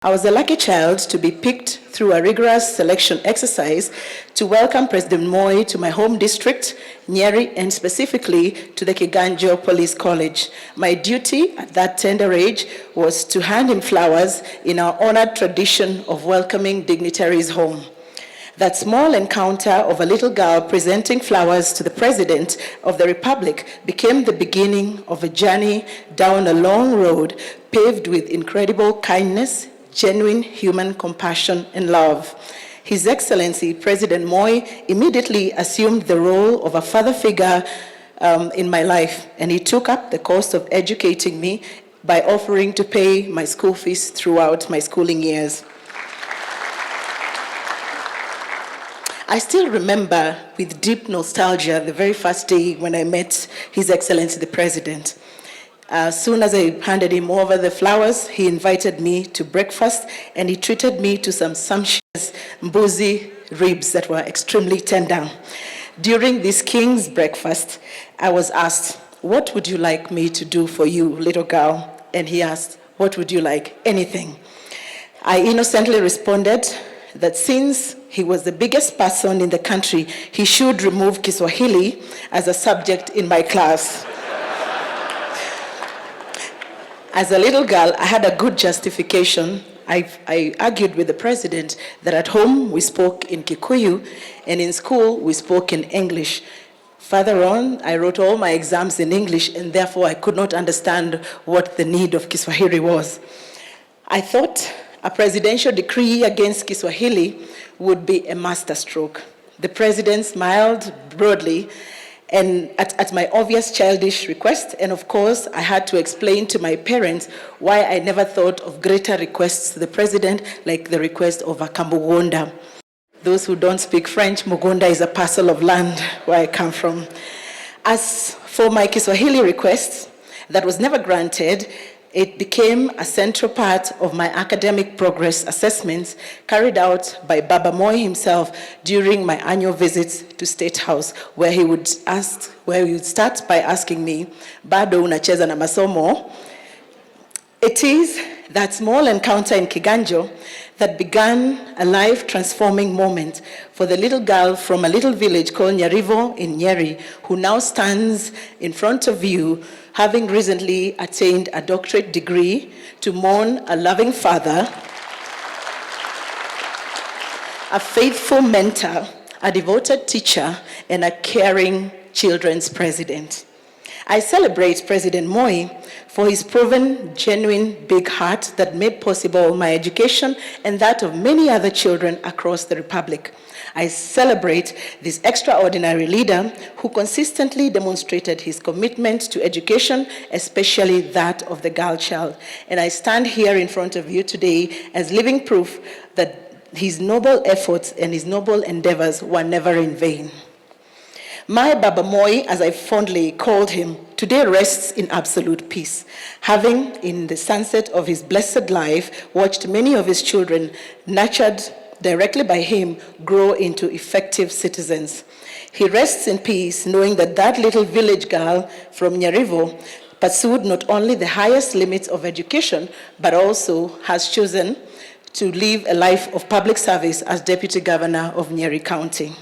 I was the lucky child to be picked through a rigorous selection exercise to welcome President Moi to my home district, Nyeri, and specifically to the Kiganjo Police College. My duty at that tender age was to hand in flowers in our honored tradition of welcoming dignitaries home. That small encounter of a little girl presenting flowers to the President of the Republic became the beginning of a journey down a long road paved with incredible kindness, genuine human compassion and love. His Excellency President Moi immediately assumed the role of a father figure in my life, and he took up the cost of educating me by offering to pay my school fees throughout my schooling years. I still remember with deep nostalgia the very first day when I met His Excellency the President. As soon as I handed him over the flowers, he invited me to breakfast and he treated me to some sumptuous mbuzi ribs that were extremely tender. During this king's breakfast, I was asked, "What would you like me to do for you, little girl?" And he asked, "What would you like?" "Anything." I innocently responded that since he was the biggest person in the country, he should remove Kiswahili as a subject in my class. As a little girl, I had a good justification. I argued with the President that at home we spoke in Kikuyu and in school we spoke in English. Further on, I wrote all my exams in English and therefore I could not understand what the need of Kiswahili was. I thought a presidential decree against Kiswahili would be a masterstroke. The President smiled broadly and at my obvious childish request, and of course, I had to explain to my parents why I never thought of greater requests to the President, like the request of a Kambugonda. Those who don't speak French, Mugonda is a parcel of land where I come from. As for my Kiswahili request, that was never granted. It became a central part of my academic progress assessments carried out by Baba Moi himself during my annual visits to State House, where he would start by asking me, "Bado unacheza na masomo?" It is that small encounter in Kiganjo that began a life-transforming moment for the little girl from a little village called Nyerivo in Nyeri, who now stands in front of you, having recently attained a doctorate degree, to mourn a loving father, a faithful mentor, a devoted teacher, and a caring children's president. I celebrate President Moi for his proven, genuine, big heart that made possible my education and that of many other children across the Republic. I celebrate this extraordinary leader who consistently demonstrated his commitment to education, especially that of the girl child. And I stand here in front of you today as living proof that his noble efforts and his noble endeavors were never in vain. My Baba Moi, as I fondly called him, today rests in absolute peace, having, in the sunset of his blessed life, watched many of his children, nurtured directly by him, grow into effective citizens. He rests in peace, knowing that that little village girl from Nyerivo pursued not only the highest limits of education, but also has chosen to live a life of public service as Deputy Governor of Nyeri County.